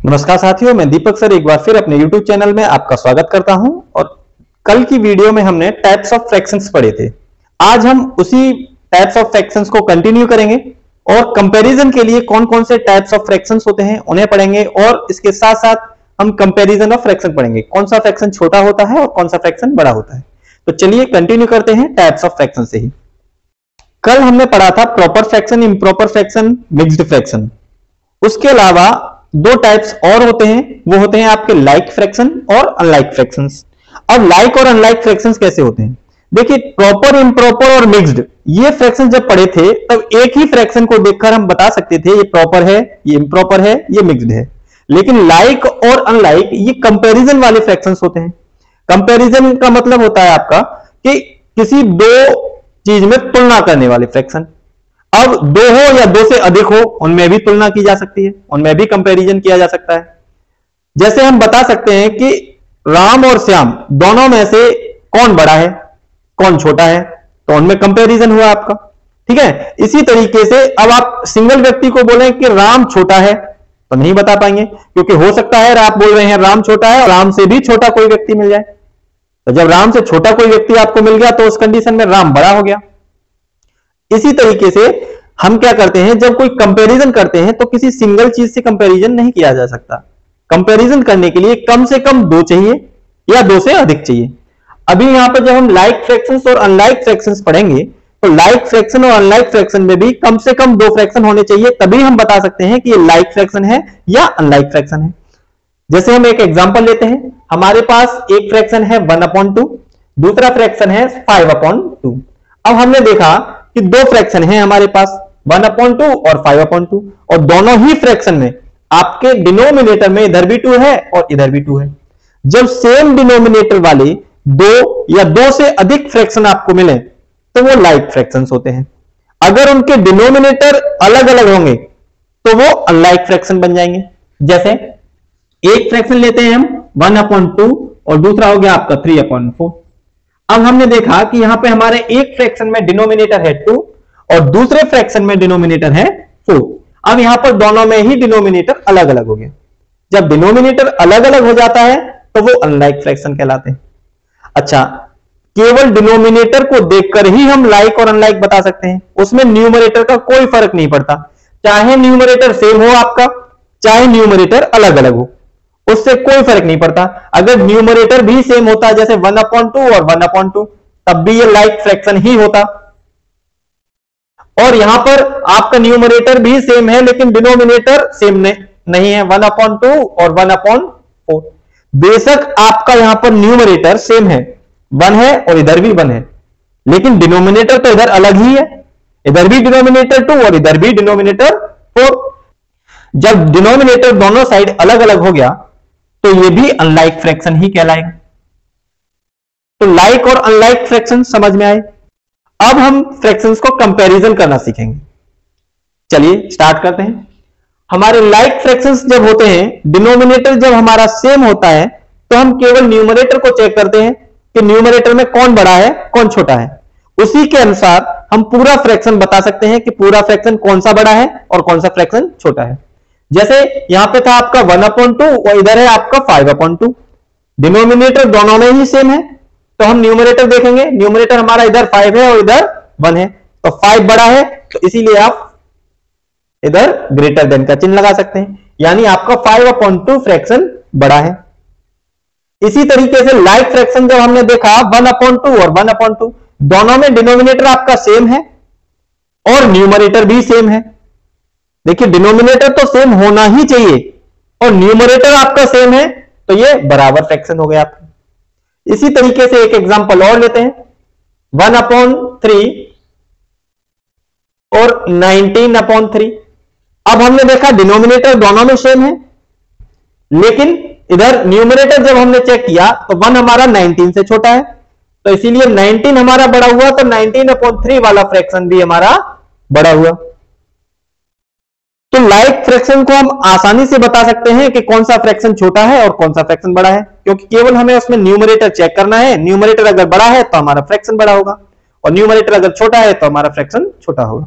नमस्कार साथियों, मैं दीपक सर एक बार फिर अपने YouTube चैनल में आपका स्वागत करता हूं। और कल की वीडियो में हमने टाइप्स ऑफ फ्रैक्शंस पढ़े थे। आज हम उसी टाइप्स ऑफ फ्रैक्शंस को कंटिन्यू करेंगे और कंपैरिजन के लिए कौन कौन से टाइप्स ऑफ फ्रैक्शंस होते हैं उन्हें पढ़ेंगे, और इसके साथ साथ हम कंपैरिजन ऑफ फ्रैक्शन पढ़ेंगे, कौन सा फ्रैक्शन छोटा होता है और कौन सा फ्रैक्शन बड़ा होता है। तो चलिए कंटिन्यू करते हैं टाइप्स ऑफ फ्रैक्शन से ही। कल हमने पढ़ा था proper fraction, improper fraction, mixed fraction. उसके अलावा दो टाइप्स और होते हैं, वो होते हैं आपके लाइक फ्रैक्शन और अनलाइक फ्रैक्शंस। अब लाइक और अनलाइक फ्रैक्शंस कैसे होते हैं? देखिए, प्रॉपर, इम्प्रॉपर और मिक्स्ड, ये फ्रैक्शन जब पढ़े थे तब एक ही फ्रैक्शन को देखकर हम बता सकते थे ये प्रॉपर है, ये इम्प्रॉपर है, ये मिक्स्ड है। लेकिन लाइक और अनलाइक ये कंपैरिजन वाले फ्रैक्शंस होते हैं। कंपैरिजन का मतलब होता है आपका कि किसी दो चीज में तुलना करने वाले फ्रैक्शन। अब दो हो या दो से अधिक हो, उनमें भी तुलना की जा सकती है, उनमें भी कंपैरिजन किया जा सकता है। जैसे हम बता सकते हैं कि राम और श्याम दोनों में से कौन बड़ा है, कौन छोटा है, तो उनमें कंपैरिजन हुआ आपका। ठीक है, इसी तरीके से अब आप सिंगल व्यक्ति को बोलें कि राम छोटा है तो नहीं बता पाएंगे, क्योंकि हो सकता है आप बोल रहे हैं राम छोटा है और राम से भी छोटा कोई व्यक्ति मिल जाए। तो जब राम से छोटा कोई व्यक्ति आपको मिल गया तो उस कंडीशन में राम बड़ा हो गया। इसी तरीके से हम क्या करते हैं, जब कोई कंपैरिजन करते हैं तो किसी सिंगल चीज से कंपैरिजन नहीं किया जा सकता। कंपैरिजन करने के लिए कम से कम दो चाहिए या दो से अधिक चाहिए। अभी यहां पर जब हम लाइक फ्रैक्शंस और अनलाइक फ्रैक्शंस पढ़ेंगे तो लाइक फ्रैक्शन और अनलाइक फ्रैक्शन में भी कम से कम दो फ्रैक्शन होने चाहिए, तभी हम बता सकते हैं कि ये लाइक फ्रैक्शन है या अनलाइक फ्रैक्शन है। जैसे हम एक एग्जांपल लेते हैं, हमारे पास एक फ्रैक्शन है 1/2, दूसरा फ्रैक्शन है 5/2। अब हमने देखा कि दो फ्रैक्शन हैं हमारे पास 1/2 और 5/2, और दोनों ही फ्रैक्शन में आपके डिनोमिनेटर में इधर भी 2 है और इधर भी 2 है। जब सेम डिनोमिनेटर वाले दो या दो से अधिक फ्रैक्शन आपको मिले तो वो लाइक फ्रैक्शंस होते हैं। अगर उनके डिनोमिनेटर अलग अलग होंगे तो वो अनलाइक फ्रैक्शन बन जाएंगे। जैसे एक फ्रैक्शन लेते हैं हम 1/2 और दूसरा हो गया आपका 3/4। अब हमने देखा कि यहां पे हमारे एक फ्रैक्शन में डिनोमिनेटर है 2 और दूसरे फ्रैक्शन में डिनोमिनेटर है 4। अब यहां पर दोनों में ही डिनोमिनेटर अलग अलग हो गया। जब डिनोमिनेटर अलग अलग हो जाता है तो वो अनलाइक फ्रैक्शन कहलाते हैं। अच्छा, केवल डिनोमिनेटर को देखकर ही हम लाइक और अनलाइक बता सकते हैं, उसमें न्यूमरेटर का कोई फर्क नहीं पड़ता। चाहे न्यूमरेटर सेम हो आपका, चाहे न्यूमरेटर अलग अलग हो, उससे कोई फर्क नहीं पड़ता। अगर न्यूमरेटर भी सेम होता, जैसे 1/2 और 1/2, तब भी ये लाइक फ्रैक्शन ही होता। और यहां पर आपका न्यूमरेटर भी सेम है लेकिन डिनोमिनेटर सेम नहीं है, 1/2 और 1/4। बेशक आपका यहां पर न्यूमरेटर सेम है, 1 है और इधर भी 1 है, लेकिन डिनोमिनेटर तो इधर अलग ही है, इधर भी डिनोमिनेटर 2 और इधर भी डिनोमिनेटर 4। जब डिनोमिनेटर दोनों साइड अलग अलग हो गया तो ये भी अनलाइक फ्रैक्शन ही कहलाएगा। तो लाइक और अनलाइक फ्रैक्शन समझ में आए। अब हम फ्रैक्शंस को कंपैरिजन करना सीखेंगे। चलिए स्टार्ट करते हैं। हमारे लाइक फ्रैक्शंस जब होते हैं, डिनोमिनेटर जब हमारा सेम होता है, तो हम केवल न्यूमरेटर को चेक करते हैं कि न्यूमरेटर में कौन बड़ा है, कौन छोटा है। उसी के अनुसार हम पूरा फ्रैक्शन बता सकते हैं कि पूरा फ्रैक्शन कौन सा बड़ा है और कौन सा फ्रैक्शन छोटा है। जैसे यहां पे था आपका 1/2 और इधर है आपका 5/2। डिनोमिनेटर दोनों में ही सेम है, तो हम न्यूमरेटर देखेंगे, न्यूमरेटर हमारा इधर 5 है और इधर 1 है, तो 5 बड़ा है, तो इसीलिए आप इधर ग्रेटर देन का चिन्ह लगा सकते हैं, यानी आपका 5/2 फ्रैक्शन बड़ा है। इसी तरीके से लाइक फ्रैक्शन जब हमने देखा 1/2 और 1/2, दोनों में डिनोमिनेटर आपका सेम है और न्यूमरेटर भी सेम है। देखिए, डिनोमिनेटर तो सेम होना ही चाहिए और न्यूमरेटर आपका सेम है, तो ये बराबर फ्रैक्शन हो गया आपका। इसी तरीके से एक एग्जांपल और लेते हैं, 1/3 और 19/3। अब हमने देखा डिनोमिनेटर दोनों में सेम है, लेकिन इधर न्यूमरेटर जब हमने चेक किया तो 1 हमारा 19 से छोटा है, तो इसीलिए 19 हमारा बड़ा हुआ, तो 19/3 वाला फ्रैक्शन भी हमारा बड़ा हुआ। तो लाइक फ्रैक्शन को हम आसानी से बता सकते हैं कि कौन सा फ्रैक्शन छोटा है और कौन सा फ्रैक्शन बड़ा है, क्योंकि केवल हमें उसमें न्यूमरेटर चेक करना है। न्यूमरेटर अगर बड़ा है तो हमारा फ्रैक्शन बड़ा होगा और न्यूमरेटर अगर छोटा है तो हमारा फ्रैक्शन छोटा होगा।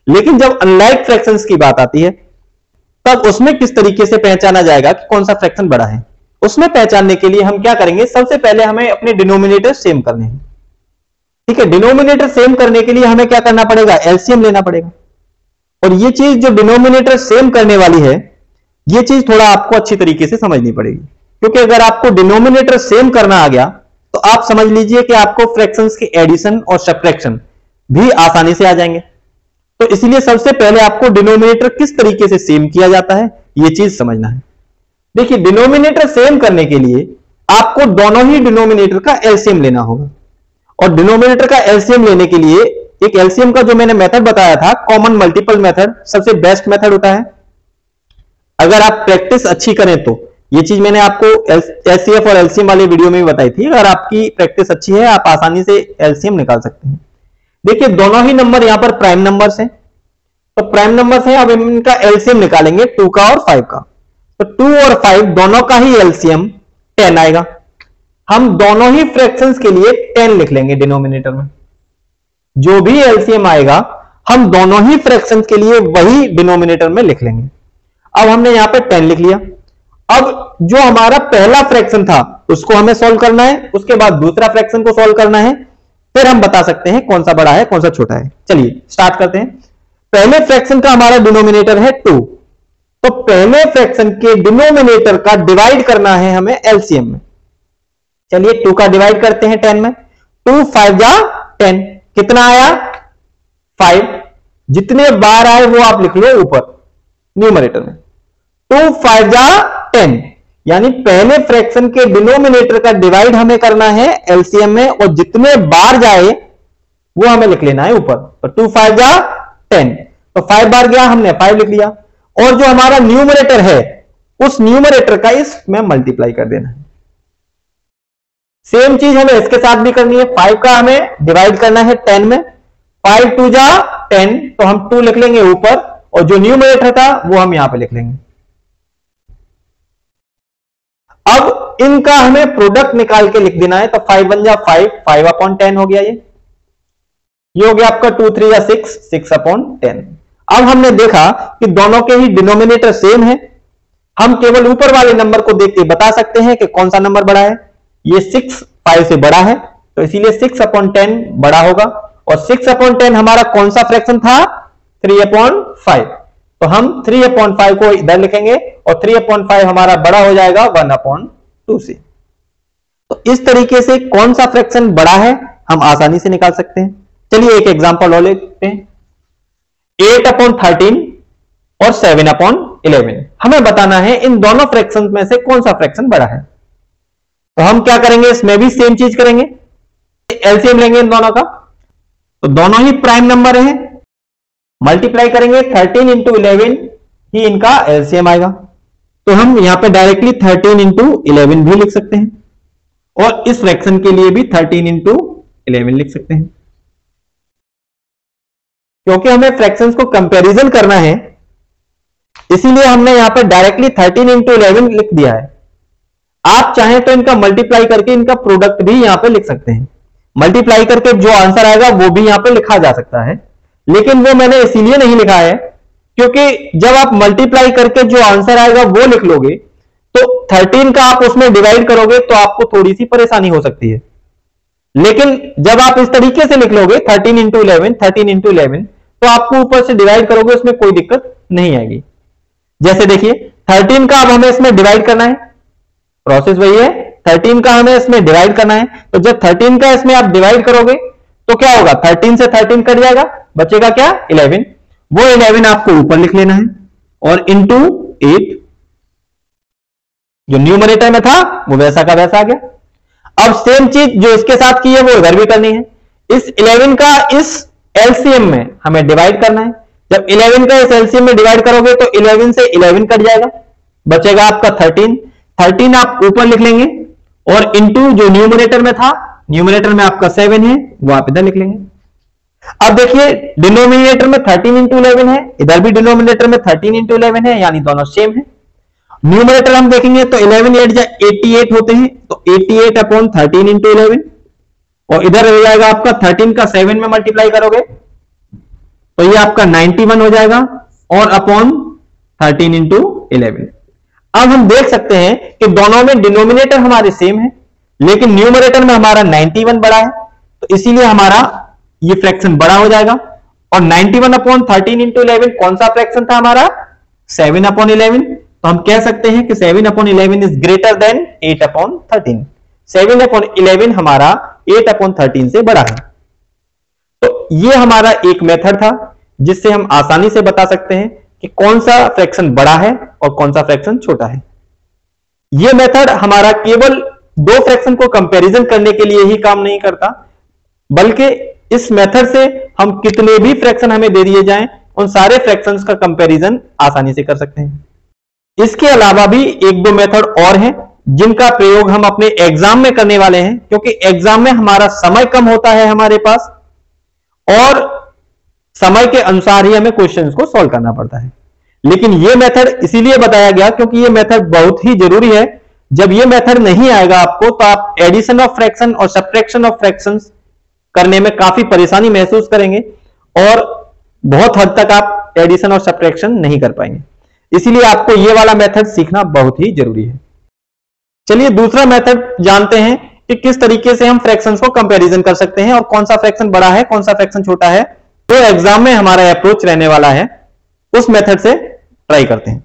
लेकिन जब अनलाइक फ्रैक्शंस की बात आती है तब उसमें किस तरीके से पहचाना जाएगा कि कौन सा फ्रैक्शन बड़ा है। उसमें पहचानने के लिए हम क्या करेंगे, सबसे पहले हमें अपने डिनोमिनेटर सेम करने हैं। ठीक है, डिनोमिनेटर सेम करने के लिए हमें क्या करना पड़ेगा, एलसीएम लेना पड़ेगा। और ये चीज जो डिनोमिनेटर सेम करने वाली है, ये चीज थोड़ा आपको अच्छी तरीके से समझनी पड़ेगी, क्योंकि अगर आपको डिनोमिनेटर सेम करना आ गया तो आप समझ लीजिए कि आपको फ्रैक्शंस के एडिशन और सब्ट्रैक्शन भी आसानी से आ जाएंगे। तो इसलिए सबसे पहले आपको डिनोमिनेटर किस तरीके से सेम किया जाता है, यह चीज समझना है। देखिए, डिनोमिनेटर सेम करने के लिए आपको दोनों ही डिनोमिनेटर का एलसीएम लेना होगा। और डिनोमिनेटर का एलसीएम लेने के लिए एक एलसीएम का जो मैंने मेथड बताया था, कॉमन मल्टीपल मेथड, सबसे बेस्ट मेथड होता है। अगर आप प्रैक्टिस अच्छी करें तो, ये चीज मैंने आपको एचसीएफ और एलसीएम वाले वीडियो में भी बताई थी, अगर आपकी प्रैक्टिस अच्छी है आप आसानी से एलसीएम निकाल सकते हैं। देखिए, दोनों ही नंबर यहां पर प्राइम नंबर्स हैं, तो प्राइम नंबर्स हैं, अब इनका एलसीएम निकालेंगे 2 का और 5 का। तो 2 और 5 दोनों का ही एलसीएम 10 आएगा। हम दोनों ही फ्रैक्शंस के लिए 10 लिख लेंगे डिनोमिनेटर में। जो भी एलसीएम आएगा हम दोनों ही फ्रैक्शंस के लिए वही डिनोमिनेटर में लिख लेंगे। अब हमने यहां पे 10 लिख लिया। अब जो हमारा पहला फ्रैक्शन था उसको हमें सॉल्व करना है, उसके बाद दूसरा फ्रैक्शन को सॉल्व करना है, फिर हम बता सकते हैं कौन सा बड़ा है कौन सा छोटा है। चलिए स्टार्ट करते हैं। पहले फ्रैक्शन का हमारा डिनोमिनेटर है 2, तो पहले फ्रैक्शन के डिनोमिनेटर का डिवाइड करना है हमें एलसीएम में। चलिए 2 का डिवाइड करते हैं 10 में। 2 5 जा 10, कितना आया 5। जितने बार आए वो आप लिख लो ऊपर न्यूमरेटर में। 2 5 जा 10, यानी पहले फ्रैक्शन के डिनोमिनेटर का डिवाइड हमें करना है एलसीएम में, और जितने बार जाए वो हमें लिख लेना है ऊपर। तो 2 5 जा 10, तो 5 बार गया, हमने 5 लिख लिया। और जो हमारा न्यूमरेटर है उस न्यूमरेटर का इसमें मल्टीप्लाई कर देना है। सेम चीज हमें इसके साथ भी करनी है। 5 का हमें डिवाइड करना है 10 में। 5 2 जा 10, तो हम 2 लिख लेंगे ऊपर, और जो न्यूमरेटर था वो हम यहां पे लिख लेंगे। अब इनका हमें प्रोडक्ट निकाल के लिख देना है। तो 5 1 जा 5, 5/10 हो गया। ये हो गया आपका 2 3 जा 6, 6/10। अब हमने देखा कि दोनों के ही डिनोमिनेटर सेम है। हम केवल ऊपर वाले नंबर को देख के बता सकते हैं कि कौन सा नंबर बड़ा है। ये 6 5 से बड़ा है, तो इसीलिए 6/10 बड़ा होगा। और 6/10 हमारा कौन सा फ्रैक्शन था, 3/5। तो हम 3/5 को इधर लिखेंगे, और 3/5 हमारा बड़ा हो जाएगा 1/2 से। तो इस तरीके से कौन सा फ्रैक्शन बड़ा है हम आसानी से निकाल सकते हैं। चलिए एक एग्जांपल और लेते हैं। 8/13 और 7/11 हमें बताना है इन दोनों फ्रैक्शन में से कौन सा फ्रैक्शन बड़ा है। तो हम क्या करेंगे, इसमें भी सेम चीज करेंगे, एलसीएम लेंगे इन दोनों का। तो दोनों ही प्राइम नंबर है, मल्टीप्लाई करेंगे 13 × 11 ही इनका एलसीएम आएगा। तो हम यहां पे डायरेक्टली 13 × 11 भी लिख सकते हैं, और इस फ्रैक्शन के लिए भी 13 × 11 लिख सकते हैं। क्योंकि हमें फ्रैक्शंस को कंपैरिजन करना है, इसीलिए हमने यहां पर डायरेक्टली 13 × 11 लिख दिया है। आप चाहें तो इनका मल्टीप्लाई करके इनका प्रोडक्ट भी यहां पे लिख सकते हैं। मल्टीप्लाई करके जो आंसर आएगा वो भी यहां पे लिखा जा सकता है, लेकिन वो मैंने इसीलिए नहीं लिखा है क्योंकि जब आप मल्टीप्लाई करके जो आंसर आएगा वो लिख लोगे तो 13 का आप उसमें डिवाइड करोगे तो आपको थोड़ी सी परेशानी हो सकती है। लेकिन जब आप इस तरीके से लिख लोगे 13 × 11, 13 × 11, तो आपको ऊपर से डिवाइड करोगे, उसमें कोई दिक्कत नहीं आएगी। जैसे देखिए 13 का अब हमें इसमें डिवाइड करना है, प्रोसेस वही है। 13 का हमें इसमें डिवाइड करना है, तो जब 13 का इसमें आप डिवाइड करोगे तो क्या होगा, 13 से 13 कट जाएगा, बचेगा क्या 11। वो 11 आपको ऊपर लिख लेना है, और इंटू 8 जो न्यूमरेटर में था वो वैसा का वैसा आ गया। अब सेम चीज जो इसके साथ की है वो इधर भी करनी है। इस 11 का इस एलसीएम में हमें डिवाइड करना है। जब 11 का इस एलसीएम में डिवाइड करोगे तो 11 से 11 कट जाएगा, बचेगा आपका 13। 13 आप ऊपर लिख लेंगे, और इंटू जो न्यूमरेटर में था, न्यूमरेटर में आपका 7 है, वो आप इधर लिख लेंगे। अब देखिए डिनोमिनेटर में 13 × 11 है, इधर भी डिनोमिनेटर में 13 × 11 है, यानी दोनों सेम है। न्यूमरेटर हम देखेंगे तो 11 8 88 होते हैं, तो 88/13 × 11, और इधर हो जाएगा आपका 13 का 7 में मल्टीप्लाई करोगे तो ये आपका 91 हो जाएगा, और अपॉन 13 इंटू 11। अब हम देख सकते हैं कि दोनों में डिनोमिनेटर हमारे सेम है, लेकिन न्यूमरेटर में हमारा 91 बड़ा है, तो इसीलिए हमारा ये फ्रैक्शन बड़ा हो जाएगा। और 91 अपॉन 13 इंटू 11 कौन सा फ्रैक्शन था हमारा? 7 अपॉन 11। तो हम कह सकते हैं कि 7 upon 11 is greater than 8 upon 13। 7 upon 11 हमारा 8 अपॉन 13 से बड़ा है। तो ये हमारा एक मेथड था जिससे हम आसानी से बता सकते हैं कि कौन सा फ्रैक्शन बड़ा है और कौन सा फ्रैक्शन छोटा है। यह मेथड हमारा केवल दो फ्रैक्शन को कंपैरिजन करने के लिए ही काम नहीं करता, बल्कि इस मेथड से हम कितने भी फ्रैक्शन हमें दे दिए जाएं, उन सारे फ्रैक्शंस का कंपैरिजन आसानी से कर सकते हैं। इसके अलावा भी एक दो मेथड और हैं जिनका प्रयोग हम अपने एग्जाम में करने वाले हैं, क्योंकि एग्जाम में हमारा समय कम होता है हमारे पास और समय के अनुसार ही हमें क्वेश्चंस को सॉल्व करना पड़ता है। लेकिन यह मेथड इसीलिए बताया गया क्योंकि यह मेथड बहुत ही जरूरी है। जब यह मेथड नहीं आएगा आपको तो आप एडिशन ऑफ फ्रैक्शन और सब्ट्रैक्शन ऑफ फ्रैक्शंस करने में काफी परेशानी महसूस करेंगे और बहुत हद तक आप एडिशन और सब्ट्रैक्शन नहीं कर पाएंगे। इसीलिए आपको यह वाला मेथड सीखना बहुत ही जरूरी है। चलिए दूसरा मेथड जानते हैं कि किस तरीके से हम फ्रैक्शंस को कंपैरिजन कर सकते हैं और कौन सा फ्रैक्शन बड़ा है कौन सा फ्रैक्शन छोटा है। तो एग्जाम में हमारा अप्रोच रहने वाला है, उस मेथड से ट्राई करते हैं।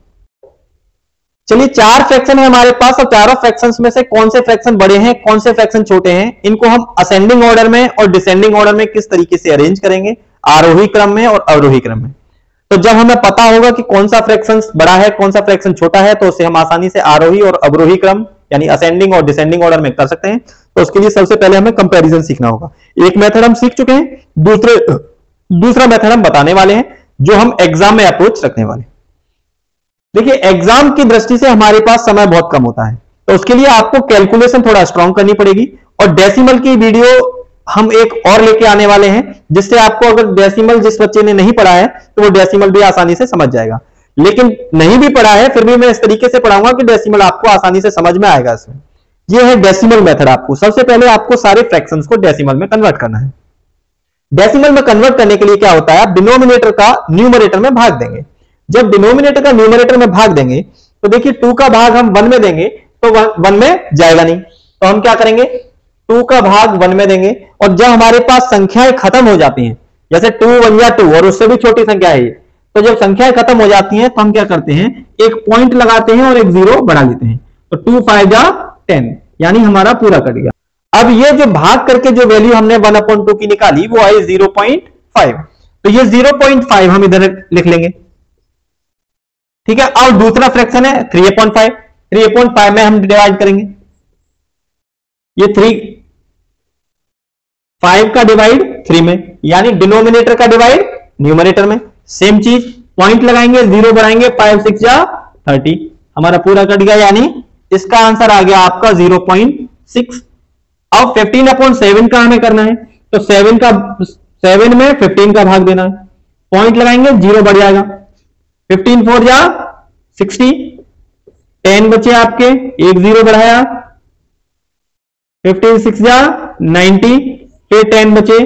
चलिए चार फ्रैक्शन है हमारे पास और चारों फ्रैक्शंस में से कौन से फ्रैक्शन बड़े हैं कौन से फ्रैक्शन छोटे हैं, इनको हम असेंडिंग ऑर्डर में और डिसेंडिंग ऑर्डर में किस तरीके से अरेंज करेंगे, आरोही क्रम में और अवरोही क्रम में। तो जब हमें पता होगा कि कौन सा फ्रैक्शन बड़ा है कौन सा फ्रैक्शन छोटा है, तो उसे हम आसानी से आरोही और अवरोही क्रम यानी असेंडिंग और डिसेंडिंग ऑर्डर में कर सकते हैं। तो उसके लिए सबसे पहले हमें कंपैरिजन सीखना होगा। एक मेथड हम सीख चुके हैं, दूसरा मेथड हम बताने वाले हैं जो हम एग्जाम में अप्रोच रखने वाले हैं। देखिए एग्जाम की दृष्टि से हमारे पास समय बहुत कम होता है, तो उसके लिए आपको कैलकुलेशन थोड़ा स्ट्रांग करनी पड़ेगी और डेसिमल की वीडियो हम एक और लेके आने वाले हैं, जिससे आपको अगर डेसिमल जिस बच्चे ने नहीं पढ़ा है तो वो डेसिमल भी आसानी से समझ जाएगा। लेकिन नहीं भी पढ़ा है फिर भी मैं इस तरीके से पढ़ाऊंगा कि डेसिमल आपको आसानी से समझ में आएगा। इसमें यह है डेसिमल मेथड। आपको सबसे पहले आपको सारे फ्रैक्शंस को डेसिमल में कन्वर्ट करना है। डेसिमल में कन्वर्ट करने के लिए क्या होता है, आप डिनोमिनेटर का न्यूमरेटर में भाग देंगे। जब डिनोमिनेटर का न्यूमरेटर में भाग देंगे तो देखिए 2 का भाग हम 1 में देंगे तो 1 में जाएगा नहीं, तो हम क्या करेंगे 2 का भाग 1 में देंगे। और जब हमारे पास संख्याएं खत्म हो जाती हैं, जैसे 2 1 या 2 और उससे भी छोटी संख्या है ये, तो जब संख्याएं खत्म हो जाती हैं तो हम क्या करते हैं एक पॉइंट लगाते हैं और एक 0 बढ़ा लेते हैं। तो 2 5 जा 10 यानी हमारा पूरा कट गया। अब ये जो भाग करके जो वैल्यू हमने 1/2 की निकाली वो आई 0.5, तो ये 0.5 हम इधर लिख लेंगे, ठीक है। और दूसरा फ्रैक्शन है 3/5, 3/5 में हम डिवाइड करेंगे। ये 5 का डिवाइड 3 में, यानी डिनोमिनेटर का डिवाइड न्यूमरेटर में। सेम चीज पॉइंट लगाएंगे 0 बढ़ाएंगे 5 6 जा 30, हमारा पूरा कट गया, यानी इसका आंसर आ गया आपका 0.6। अब 15/7 का हमें करना है, तो 7 में 15 का भाग देना है, पॉइंट लगाएंगे 0 बढ़ जाएगा, 15 4 जा 60, 10 बचे आपके, एक 0 बढ़ाया, 15 6 जा 90, फिर 10 बचे,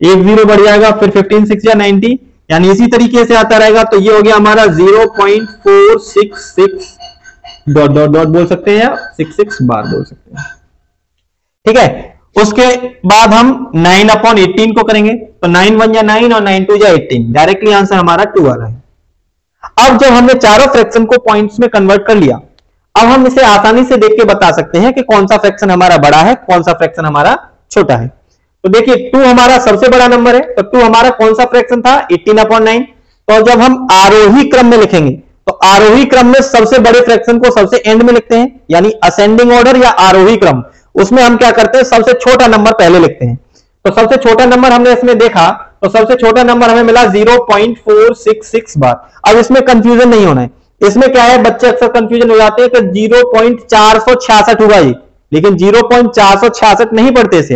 एक 0 बढ़ जाएगा, फिर 15 6 जा 90, यानी इसी तरीके से आता रहेगा। तो ये हो गया हमारा 0.466 डॉट डॉट डॉट बोल सकते हैं या 66 बार बोल सकते हैं, ठीक है। उसके बाद हम 9/18 को करेंगे, तो 9 1 या 9 और 9 2 या 18, डायरेक्टली आंसर हमारा 2 आ रहा है। अब जब हमने चारों फ्रैक्शन को पॉइंट्स में कन्वर्ट कर लिया, अब हम इसे आसानी से देख के बता सकते हैं कि कौन सा फ्रैक्शन हमारा बड़ा है कौन सा फ्रैक्शन हमारा छोटा है। तो देखिए 2 हमारा सबसे बड़ा नंबर है, तो 2 हमारा कौन सा फ्रैक्शन था 18/9। तो जब हम आरोही क्रम में लिखेंगे तो आरोही क्रम में सबसे बड़े फ्रैक्शन को सबसे एंड में लिखते हैं, यानी असेंडिंग ऑर्डर या आरोही क्रम। उसमें हम क्या करते हैं सबसे छोटा नंबर पहले लिखते हैं। तो सबसे छोटा नंबर हमने इसमें देखा, तो सबसे छोटा नंबर हमें मिला 0.466 बार। अब इसमें कंफ्यूजन नहीं होना है, इसमें क्या है बच्चे अक्सर कंफ्यूजन हो जाते हैं कि 0.466 हुआ ये, लेकिन 0.466 नहीं पढ़ते इसे,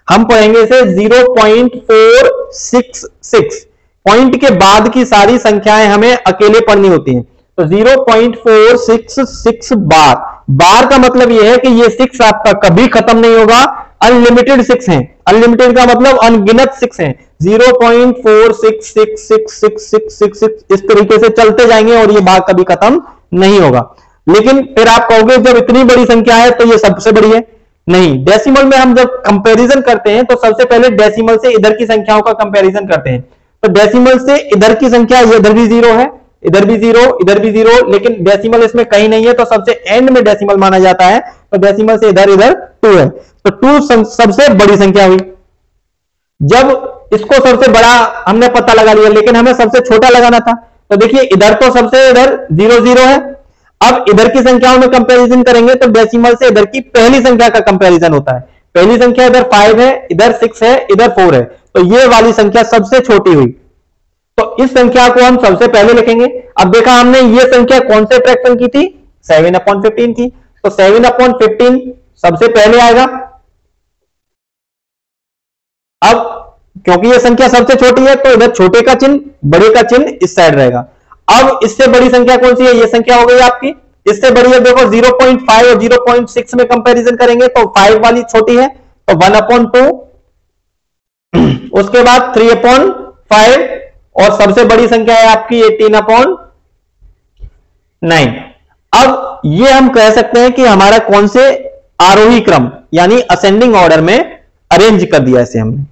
हम पढ़ेंगे इसे 0.466। पॉइंट के बाद की सारी संख्याएं हमें अकेले पढ़नी होती हैं। तो 0.466 बार, बार का मतलब यह है कि ये 6 आपका कभी खत्म नहीं होगा, अनलिमिटेड 6 हैं। अनलिमिटेड का मतलब अनगिनत 6 हैं, 0.466666 इस तरीके से चलते जाएंगे और ये भाग कभी खत्म नहीं होगा। लेकिन फिर आप कहोगे जब इतनी बड़ी संख्या है तो ये सबसे बड़ी है। नहीं, डेसिमल में हम जब कंपैरिजन करते हैं तो सबसे पहले डेसिमल से इधर की संख्याओं का कंपैरिजन करते हैं। तो डेसिमल से इधर की संख्या, ये इधर भी 0 है, इधर भी 0, इधर भी 0, लेकिन डेसिमल इसमें कहीं नहीं है तो सबसे एंड में डेसिमल माना जाता है। तो डेसिमल से इधर 2 है, तो 2 सबसे बड़ी संख्या हुई। जब इसको सबसे बड़ा हमने पता लगा लिया, लेकिन हमें सबसे छोटा लगाना था, तो देखिए इधर तो सबसे इधर 0 0 है। अब इधर की संख्याओं में कंपैरिजन करेंगे तो डेसिमल से इधर की पहली संख्या का कंपैरिजन होता है। पहली संख्या इधर 5 है, इधर 6 है, इधर 4 है, तो ये वाली संख्या सबसे छोटी हुई। तो इस संख्या को हम सबसे पहले लिखेंगे। अब देखा हमने ये संख्या कौन से फ्रैक्शन की थी, 7/15 की, तो 7/15 सबसे पहले आएगा। अब क्योंकि ये संख्या सबसे छोटी है तो इधर छोटे का चिन्ह, बड़े का चिन्ह इस साइड रहेगा। अब इससे बड़ी संख्या कौन सी है, ये संख्या हो गई आपकी। इससे बड़ी है, देखो 0.5 और 0.6 में कंपैरिजन करेंगे तो 5 वाली छोटी है, तो 1/2, उसके बाद 3/5 और सबसे बड़ी संख्या है आपकी 18/9। अब ये हम कह सकते हैं कि हमारा कौन से आरोही क्रम यानी असेंडिंग ऑर्डर में अरेंज कर दिया इसे हमने।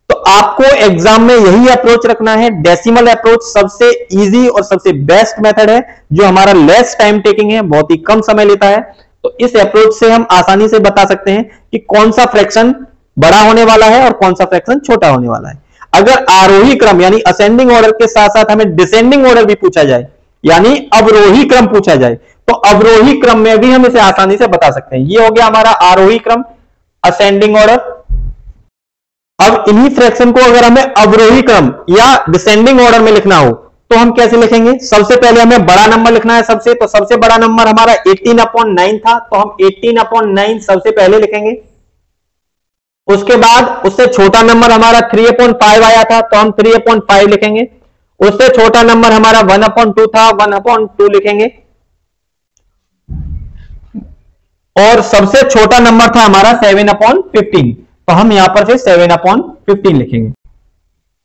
तो आपको एग्जाम में यही अप्रोच रखना है। डेसिमल अप्रोच सबसे इजी और सबसे बेस्ट मेथड है, जो हमारा लेस टाइम टेकिंग है, बहुत ही कम समय लेता है। तो इस अप्रोच से हम आसानी से बता सकते हैं कि कौन सा फ्रैक्शन बड़ा होने वाला है और कौन सा फ्रैक्शन छोटा होने वाला है। अगर आरोही क्रम यानी असेंडिंग ऑर्डर के साथ साथ हमें डिसेंडिंग ऑर्डर भी पूछा जाए यानी अवरोही क्रम पूछा जाए, तो अवरोही क्रम में भी हम इसे आसानी से बता सकते हैं। ये हो गया हमारा आरोही क्रम, असेंडिंग ऑर्डर। अब इन्हीं फ्रैक्शन को अगर हमें अवरोही क्रम या डिसेंडिंग ऑर्डर में लिखना हो तो हम कैसे लिखेंगे। सबसे पहले हमें बड़ा नंबर लिखना है सबसे, तो सबसे बड़ा नंबर हमारा 18/9 था, तो हम 18/9 सबसे पहले लिखेंगे। उसके बाद उससे छोटा नंबर हमारा 3/5 आया था, तो हम 3/5 लिखेंगे। उससे छोटा नंबर हमारा 1/2 था, 1/2 लिखेंगे। और सबसे छोटा नंबर था हमारा 7/15, तो हम यहां पर फिर 7/15 लिखेंगे।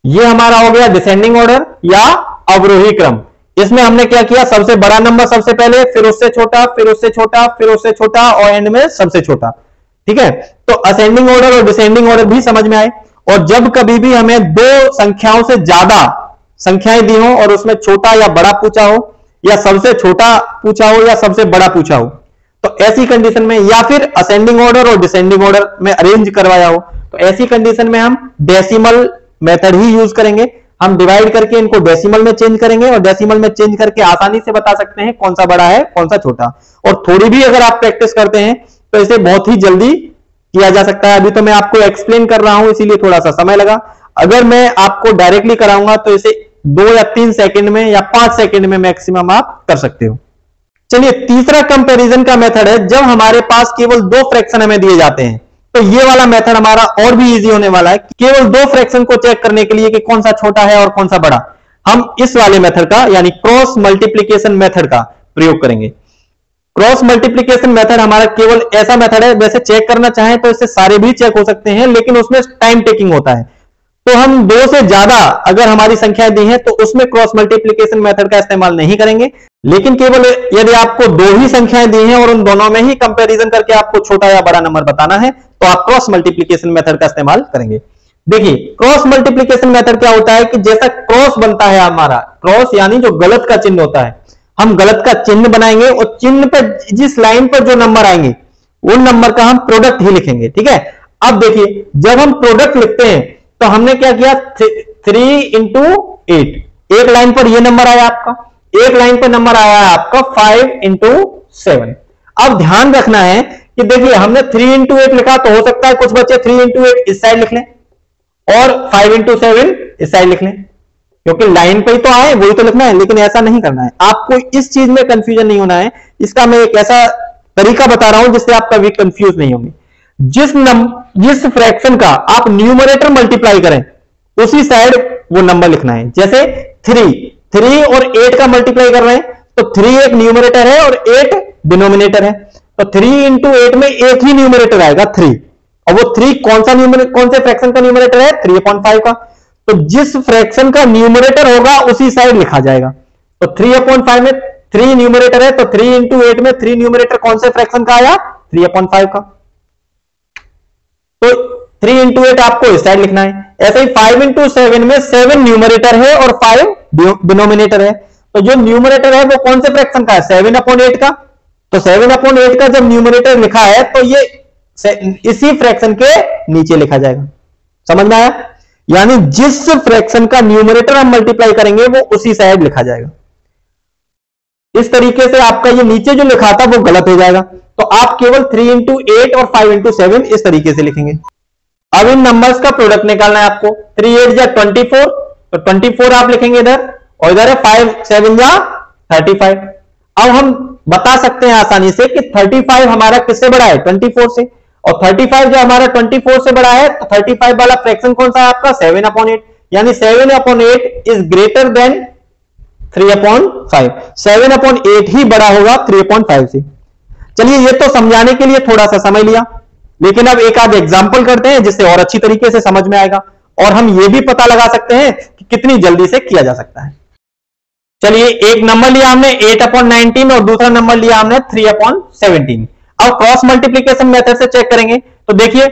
ये हमारा हो गया डिसेंडिंग ऑर्डर या अवरोही क्रम। इसमें हमने क्या किया, सबसे बड़ा नंबर सबसे पहले, फिर उससे छोटा, फिर उससे छोटा, फिर उससे छोटा और एंड में सबसे छोटा। ठीक है, तो असेंडिंग ऑर्डर और डिसेंडिंग ऑर्डर भी समझ में आए। और जब कभी भी हमें दो संख्याओं से ज्यादा संख्याएं दी हो और उसमें छोटा या बड़ा पूछा हो, या सबसे छोटा पूछा हो या सबसे बड़ा पूछा हो, तो ऐसी कंडीशन में, या फिर असेंडिंग ऑर्डर और डिसेंडिंग ऑर्डर में अरेंज करवाया हो, तो ऐसी कंडीशन में हम डेसिमल मेथड ही यूज करेंगे। हम डिवाइड करके इनको डेसिमल में चेंज करेंगे और डेसिमल में चेंज करके आसानी से बता सकते हैं कौन सा बड़ा है कौन सा छोटा। और थोड़ी भी अगर आप प्रैक्टिस करते हैं तो इसे बहुत ही जल्दी किया जा सकता है। अभी तो मैं आपको एक्सप्लेन कर रहा हूं इसीलिए थोड़ा सा समय लगा। अगर मैं आपको डायरेक्टली कराऊंगा तो इसे 2 या 3 सेकंड में या 5 सेकंड में मैक्सिमम आप कर सकते हो। चलिए, तीसरा कंपैरिजन का मेथड है जब हमारे पास केवल 2 फ्रैक्शन हमें दिए जाते हैं। तो ये वाला मेथड हमारा और भी इजी होने वाला है। केवल 2 फ्रैक्शन को चेक करने के लिए कि कौन सा छोटा है और कौन सा बड़ा, हम इस वाले मेथड का यानी क्रॉस मल्टीप्लीकेशन मेथड का प्रयोग करेंगे। क्रॉस मल्टीप्लीकेशन मेथड हमारा केवल ऐसा मेथड है, वैसे चेक करना चाहें तो इससे सारे भी चेक हो सकते हैं, लेकिन उसमें टाइम टेकिंग होता है। तो हम 2 से ज्यादा अगर हमारी संख्याएं दी हैं तो उसमें क्रॉस मल्टीप्लीकेशन मेथड का इस्तेमाल नहीं करेंगे। लेकिन केवल यदि आपको 2 ही संख्याएं दी हैं और उन दोनों में ही कंपैरिजन करके आपको छोटा या बड़ा नंबर बताना है तो आप क्रॉस मल्टीप्लीकेशन मेथड का इस्तेमाल करेंगे। देखिए, क्रॉस मल्टीप्लीकेशन मेथड क्या होता है कि जैसा क्रॉस बनता है हमारा, क्रॉस यानी जो गलत का चिन्ह होता है, हम गलत का चिन्ह बनाएंगे और चिन्ह पर जिस लाइन पर जो नंबर आएंगे उन नंबर का हम प्रोडक्ट ही लिखेंगे। ठीक है, अब देखिए जब हम प्रोडक्ट लिखते हैं तो हमने क्या किया, 3 into 8, एक लाइन पर ये नंबर आया आपका, एक लाइन पर नंबर आया है आपका 5 into 7। अब ध्यान रखना है कि देखिए हमने 3 into 8 लिखा, तो हो सकता है कुछ बच्चे 3 into 8 इस साइड लिख लें और 5 into 7 इस साइड लिख लें, क्योंकि लाइन पे ही तो आए वही तो लिखना है। लेकिन ऐसा नहीं करना है, आपको इस चीज में कंफ्यूजन नहीं होना है। इसका मैं एक ऐसा तरीका बता रहा हूं जिससे आप कभी कंफ्यूज नहीं होंगे। जिस फ्रैक्शन का आप न्यूमरेटर मल्टीप्लाई करें उसी साइड वो नंबर लिखना है। जैसे 3 और 8 का मल्टीप्लाई कर रहे हैं तो 3 एक न्यूमरेटर है और 8 डिनोमिनेटर है, तो 3 into 8 में एक ही न्यूमरेटर आएगा 3, और वो 3 कौन से फ्रैक्शन का न्यूमरेटर है? 3/5 का। तो जिस फ्रैक्शन का न्यूमरेटर होगा उसी साइड लिखा जाएगा। तो 3/5 में 3 न्यूमरेटर है, तो 3 into 8 में 3 न्यूमरेटर कौन से फ्रैक्शन का आया? 3/5 का। तो 3 into 8 आपको इस साइड लिखना है। ऐसे ही 5 into 7 में 7 न्यूमरेटर है और 5 डिनोमिनेटर है। तो जो न्यूमरेटर है वो कौन से फ्रैक्शन का है? 7/8 का। तो 7/8 का जब न्यूमरेटर लिखा है तो ये इसी फ्रैक्शन के नीचे लिखा जाएगा। समझ में आया? यानी जिस फ्रैक्शन का न्यूमरेटर हम मल्टीप्लाई करेंगे वो उसी साइड लिखा जाएगा। इस तरीके से आपका ये नीचे जो लिखा था वो गलत हो जाएगा। तो आप केवल 3 into 8 और 5 into 7 इस तरीके से लिखेंगे। अब इन नंबर्स का प्रोडक्ट निकालना है आपको। 3 8 या 24, तो 24 आप लिखेंगे इधर, और इधर है 5 7 या 35। अब हम बता सकते हैं आसानी से कि 35 हमारा किससे बड़ा है? 24 से। और 35 जो हमारा 24 से बड़ा है, तो 35 वाला फ्रैक्शन कौन सा है आपका? 7/8। यानी 7/8 इज ग्रेटर देन 3/5। 7/8 ही बड़ा होगा 3/5 से। चलिए, ये तो समझाने के लिए थोड़ा सा समय लिया, लेकिन अब एक आध एग्जांपल करते हैं जिससे और अच्छी तरीके से समझ में आएगा, और हम ये भी पता लगा सकते हैं कि कितनी जल्दी से किया जा सकता है। चलिए, एक नंबर लिया हमने 8/19 और दूसरा नंबर लिया हमने 3/17। अब क्रॉस मल्टीप्लीकेशन मेथड से चेक करेंगे। तो देखिए,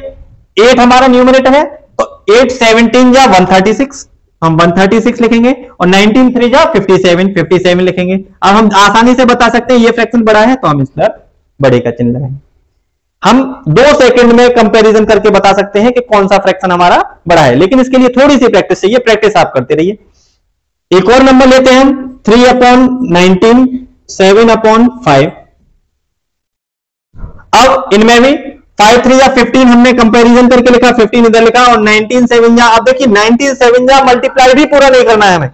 8 हमारा न्यूमरेटर है, तो 8 17 या 136, हम 136 लिखेंगे, और 19 3 जा 57 लिखेंगे। अब हम आसानी से बता सकते हैं ये फ्रैक्शन बड़ा है, तो हम इस पर बड़े का चिन्ह लगाएंगे। हम 2 सेकंड में कंपैरिजन करके बता सकते हैं कि कौन सा फ्रैक्शन हमारा बड़ा है, लेकिन इसके लिए थोड़ी सी प्रैक्टिस चाहिए। प्रैक्टिस आप करते रहिए। एक और नंबर लेते हैं हम, 3/19 7/5। अब इनमें भी 5 3 या 15 हमने कंपैरिजन करके लिखा, 15 इधर लिखा, और 19 7 या, अब देखिए 19 7 या मल्टीप्लाई भी पूरा नहीं करना है हमें।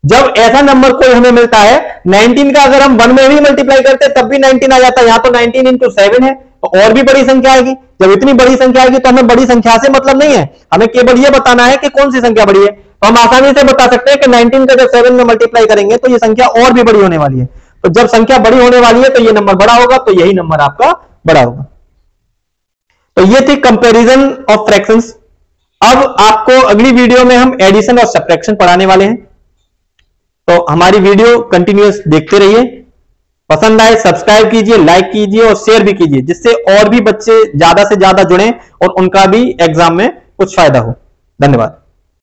जब ऐसा नंबर कोई हमें मिलता है 19 का, अगर हम 1 में भी मल्टीप्लाई करते तब भी 19 आ जाता है। यहां तो 19 into 7 है, तो और भी बड़ी संख्या आएगी। जब इतनी बड़ी संख्या आएगी तो हमें बड़ी संख्या से मतलब नहीं है, हमें केवल यह बताना है कि कौन सी संख्या बड़ी है। तो हम आसानी से बता सकते हैं कि 19 का जब 7 में मल्टीप्लाई करेंगे तो यह संख्या और भी बड़ी होने वाली है। तो जब संख्या बड़ी होने वाली है तो यह नंबर बड़ा होगा, तो यही नंबर आपका बड़ा होगा। तो ये थी कंपैरिजन ऑफ फ्रैक्शंस। अब आपको अगली वीडियो में हम एडिशन और सब्ट्रैक्शन पढ़ाने वाले हैं, तो हमारी वीडियो कंटिन्यूअस देखते रहिए। पसंद आए सब्सक्राइब कीजिए, लाइक कीजिए और शेयर भी कीजिए, जिससे और भी बच्चे ज्यादा से ज्यादा जुड़ें और उनका भी एग्जाम में कुछ फायदा हो। धन्यवाद।